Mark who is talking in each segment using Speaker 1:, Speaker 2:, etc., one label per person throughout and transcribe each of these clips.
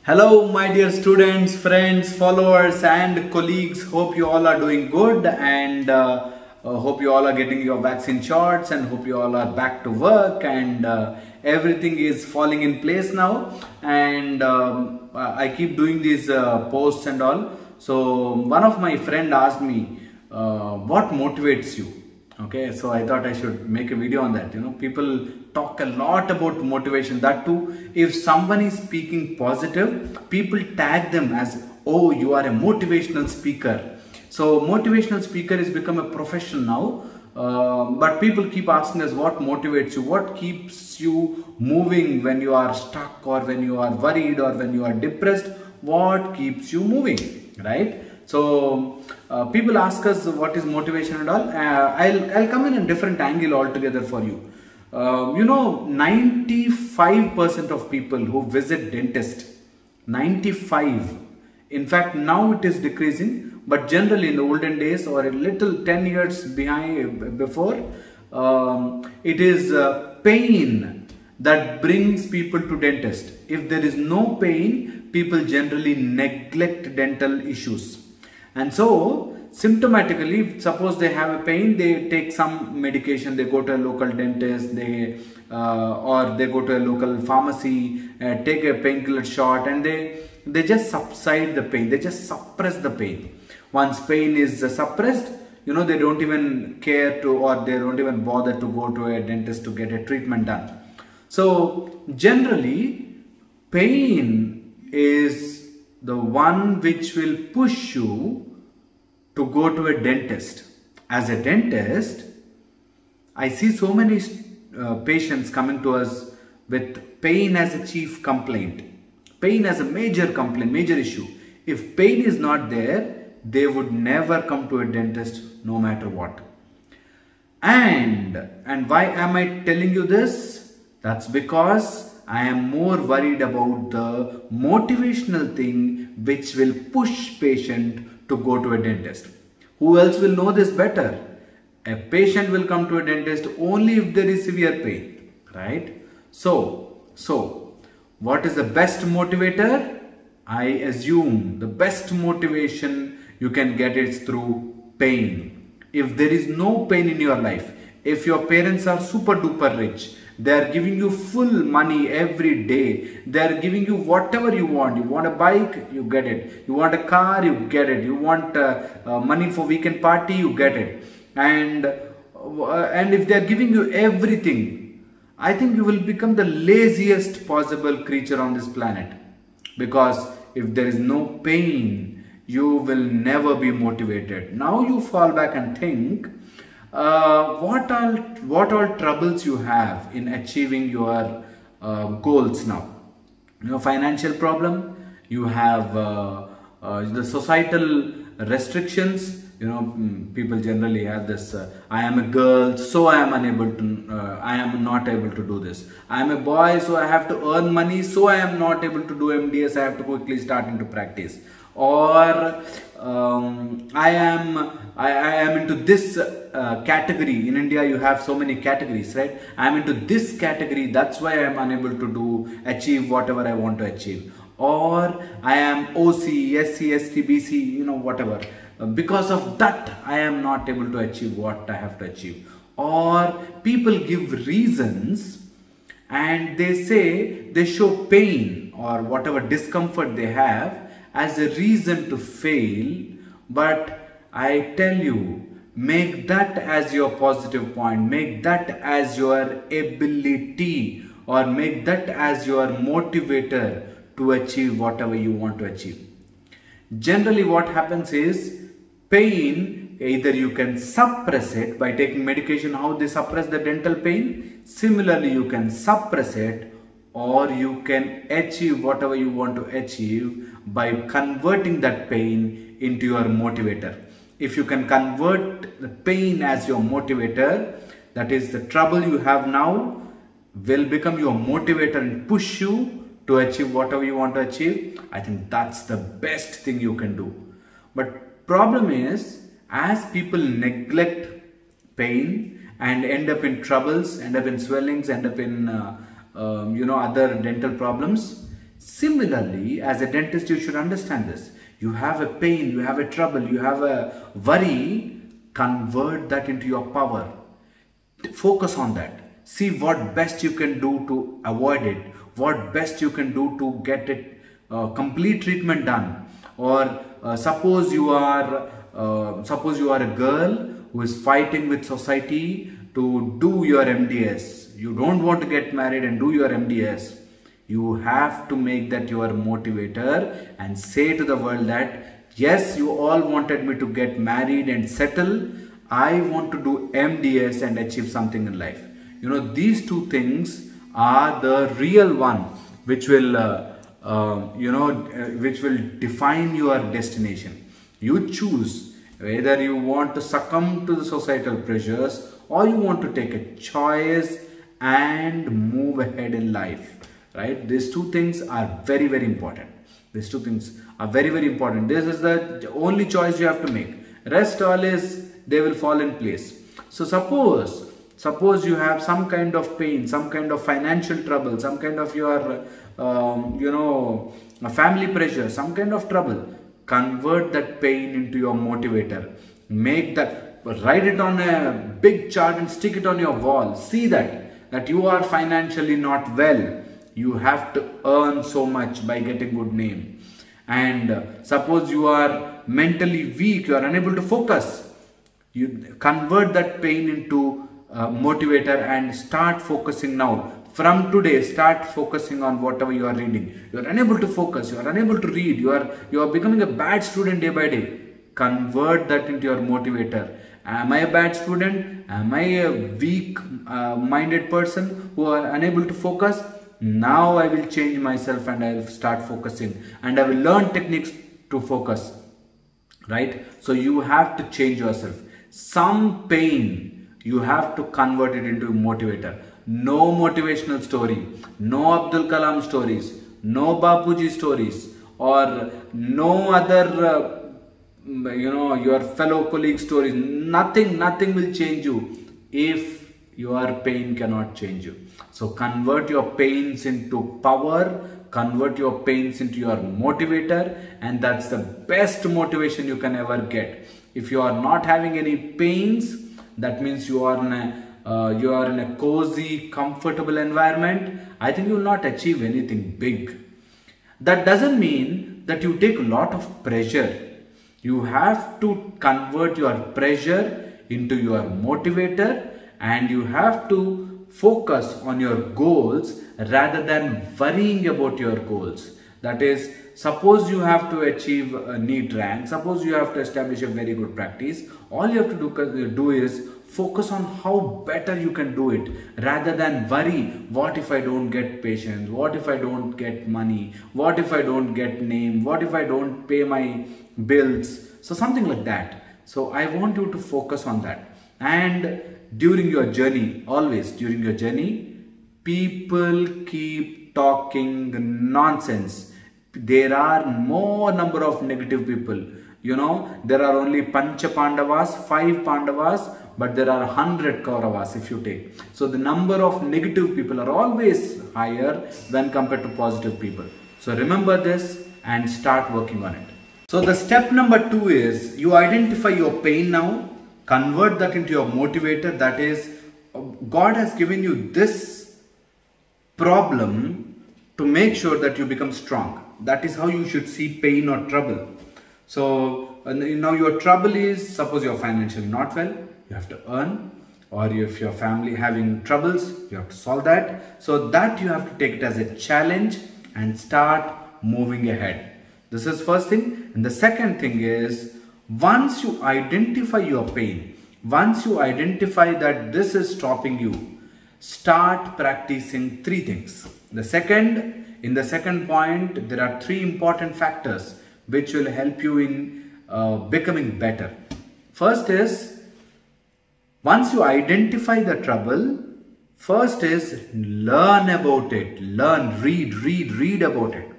Speaker 1: Hello my dear students, friends, followers and colleagues. Hope you all are doing good and hope you all are getting your vaccine shots and hope you all are back to work and everything is falling in place now. And I keep doing these posts and all. So one of my friend asked me, what motivates you? Okay, so I thought I should make a video on that. People talk a lot about motivation. That too, if someone is speaking positive, people tag them as, oh, you are a motivational speaker. So motivational speaker has become a profession now. But people keep asking us, what motivates you? What keeps you moving when you are stuck or when you are worried or when you are depressed? What keeps you moving, right? So people ask us what is motivation and all. I'll come in a different angle altogether for you. 95% of people who visit dentist, 95. In fact, now it is decreasing, but generally in the olden days or a little 10 years before, it is pain that brings people to dentist. If there is no pain, people generally neglect dental issues. And so, symptomatically, suppose they have a pain, they take some medication, they go to a local dentist, or they go to a local pharmacy, take a painkiller shot, and they just subside the pain, they just suppress the pain. Once pain is suppressed, they don't even care to, or they don't even bother to go to a dentist to get a treatment done. So, generally, pain is the one which will push you to go to a dentist. As a dentist, I see so many patients coming to us with pain as a chief complaint. Pain as a major complaint, major issue. If pain is not there, they would never come to a dentist no matter what. And why am I telling you this? That's because I am more worried about the motivational thing which will push patient to go to a dentist. Who else will know this better? A patient will come to a dentist only if there is severe pain, right? So what is the best motivator? I assume the best motivation you can get is through pain. If there is no pain in your life, if your parents are super duper rich, they are giving you full money every day. They are giving you whatever you want. You want a bike, you get it. You want a car, you get it. You want money for weekend party, you get it. And if they are giving you everything, I think you will become the laziest possible creature on this planet. Because if there is no pain, you will never be motivated. Now you fall back and think, what all troubles you have in achieving your goals now? Financial problem, you have the societal restrictions. People generally have this, I am a girl, so I am not able to do this. I am a boy, so I have to earn money, so I am not able to do MDS, I have to quickly start into practice. Or I am into this category. In India you have so many categories, right? I am into this category, that's why I am unable to achieve whatever I want to achieve. Or I am OC, SC, ST, BC, whatever. Because of that I am not able to achieve what I have to achieve. Or people give reasons and they show pain or whatever discomfort they have as a reason to fail. But I tell you, make that as your positive point, make that as your ability, or make that as your motivator to achieve whatever you want to achieve. Generally what happens is, pain, either you can suppress it by taking medication, how they suppress the dental pain. Similarly, you can suppress it, or you can achieve whatever you want to achieve by converting that pain into your motivator. If you can convert the pain as your motivator, that is the trouble you have now will become your motivator and push you to achieve whatever you want to achieve. I think that's the best thing you can do. But problem is, as people neglect pain and end up in troubles, end up in swellings, end up in other dental problems, Similarly, as a dentist, you should understand this. You have a pain, you have a trouble, you have a worry, convert that into your power. Focus on that. See what best you can do to avoid it, what best you can do to get it complete treatment done. Or suppose you are a girl who is fighting with society to do your MDS. You don't want to get married and do your MDS. You have to make that your motivator and say to the world that yes, you all wanted me to get married and settle. I want to do MDS and achieve something in life. You know, these two things are the real one which will which will define your destination. You choose whether you want to succumb to the societal pressures or you want to take a choice and move ahead in life. Right? These two things are very, very important. These two things are very, very important. This is the only choice you have to make. Rest all is, they will fall in place. So suppose you have some kind of pain, some kind of financial trouble, some kind of your, family pressure, some kind of trouble. Convert that pain into your motivator. Make that, write it on a big chart and stick it on your wall. See that you are financially not well. You have to earn so much by getting good name. And suppose you are mentally weak, you are unable to focus. You convert that pain into motivator and start focusing now. From today, start focusing on whatever you are reading. You are unable to focus, you are unable to read, you are becoming a bad student day by day. Convert that into your motivator. Am I a bad student? Am I a weak minded person who are unable to focus? Now I will change myself and I will start focusing and I will learn techniques to focus. Right? So you have to change yourself. Some pain, you have to convert it into a motivator. No motivational story, no Abdul Kalam stories, no Bapuji stories, or no other your fellow colleague stories. Nothing will change you if your pain cannot change you. So convert your pains into power, convert your pains into your motivator, and that's the best motivation you can ever get. If you are not having any pains, that means you are in a cozy, comfortable environment. I think you will not achieve anything big. That doesn't mean that you take a lot of pressure. You have to convert your pressure into your motivator, and you have to focus on your goals rather than worrying about your goals. That is, suppose you have to achieve a NEET rank, suppose you have to establish a very good practice, all you have to do is focus on how better you can do it rather than worry, what if I don't get patients, what if I don't get money, what if I don't get name, what if I don't pay my bills. So something like that. So I want you to focus on that. And during your journey, always during your journey, people keep talking nonsense. There are more number of negative people. You know, there are only Pancha Pandavas, 5 Pandavas, but there are 100 Kauravas if you take. So the number of negative people are always higher when compared to positive people. So remember this and start working on it. So the step number 2 is you identify your pain now, convert that into your motivator. That is, God has given you this problem to make sure that you become strong. That is how you should see pain or trouble. So now your trouble is, suppose you are financially not well, you have to earn, or if your family having troubles, you have to solve that. So that you have to take it as a challenge and start moving ahead. This is first thing. And the second thing is, once you identify your pain, once you identify that this is stopping you, start practicing 3 things. In the second point, there are 3 important factors which will help you in becoming better. First is, once you identify the trouble, first is learn about it. Learn, read about it.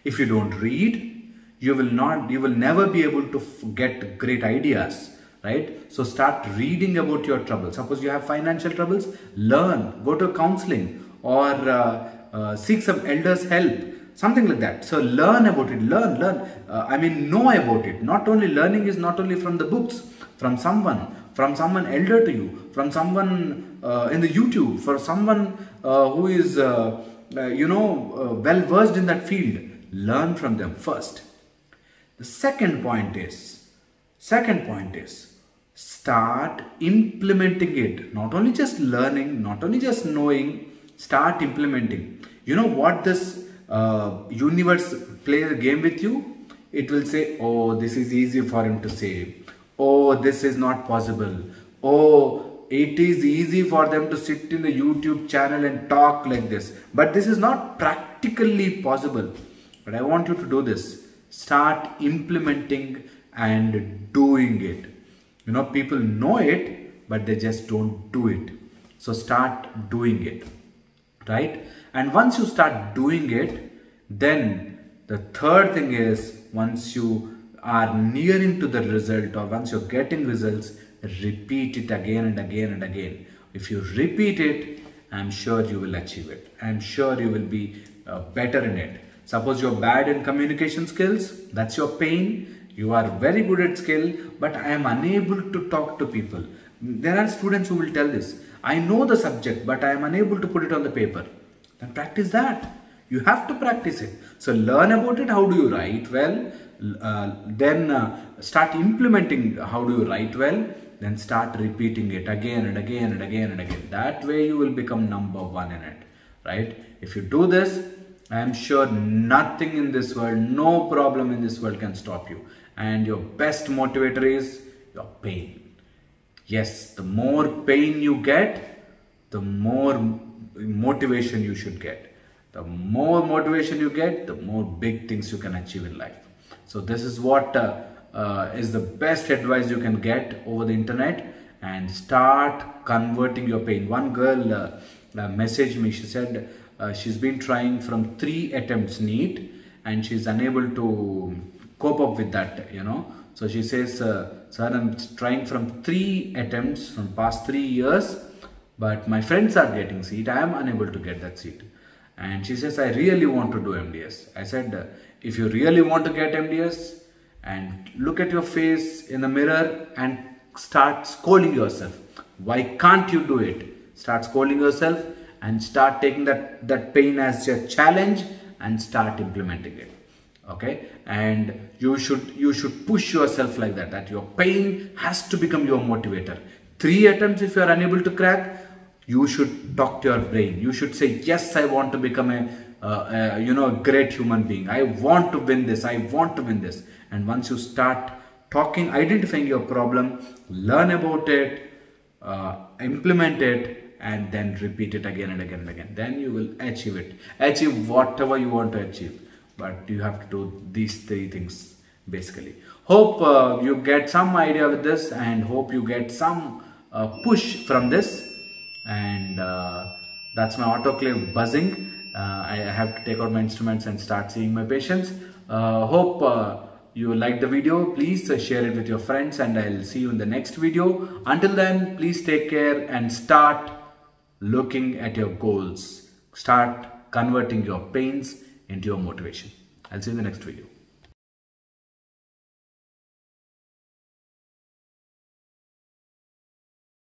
Speaker 1: If you don't read, you will never be able to get great ideas, right? So start reading about your trouble. Suppose you have financial troubles, learn, go to counseling, or seek some elders' help. something like that. So learn about it, learn. Know about it. Not only learning is not only from the books, from someone elder to you, from someone in the YouTube, for someone who is well versed in that field. Learn from them first. The second point is start implementing it. Not only just learning, not only just knowing, start implementing. You know what this universe plays a game with you? It will say, oh, this is easy for him to say. Oh, this is not possible. Oh, it is easy for them to sit in the YouTube channel and talk like this. But this is not practically possible. But I want you to do this. Start implementing and doing it. You know, people know it, but they just don't do it. So start doing it, right? And once you start doing it, then the third thing is, once you are nearing to the result, or once you're getting results, repeat it again and again and again. If you repeat it, I'm sure you will achieve it. I'm sure you will be better in it. Suppose you're bad in communication skills, that's your pain. You are very good at skill, but I am unable to talk to people. There are students who will tell this. I know the subject, but I am unable to put it on the paper. Then practice that. You have to practice it. So learn about it. How do you write well? Then start implementing how do you write well. Then start repeating it again and again and again and again. That way you will become number one in it, right? If you do this, I am sure nothing in this world, no problem in this world can stop you. And your best motivator is your pain. Yes, the more pain you get, the more motivation you should get. The more motivation you get, the more big things you can achieve in life. So this is what is the best advice you can get over the internet, and start converting your pain. One girl messaged me. She said she's been trying from 3 attempts NEET and she's unable to cope up with that, you know. So she says, sir, I'm trying from 3 attempts from past 3 years, but my friends are getting seat. I am unable to get that seat. And she says, I really want to do MDS. I said, if you really want to get MDS, and look at your face in the mirror and start scolding yourself. Why can't you do it? Start scolding yourself and start taking that pain as a challenge and start implementing it. Okay, and you should push yourself like that your pain has to become your motivator. 3 attempts if you are unable to crack, you should talk to your brain. You should say, yes, I want to become a great human being. I want to win this. I want to win this. And once you start talking, identifying your problem, learn about it, implement it, and then repeat it again and again and again, then you will achieve it. Achieve whatever you want to achieve. But you have to do these 3 things basically. Hope you get some idea with this, and hope you get some push from this. And that's my autoclave buzzing. I have to take out my instruments and start seeing my patients. Hope you liked the video. Please share it with your friends, and I'll see you in the next video. Until then, please take care and start looking at your goals. Start converting your pains into your motivation. I'll see you in the next video.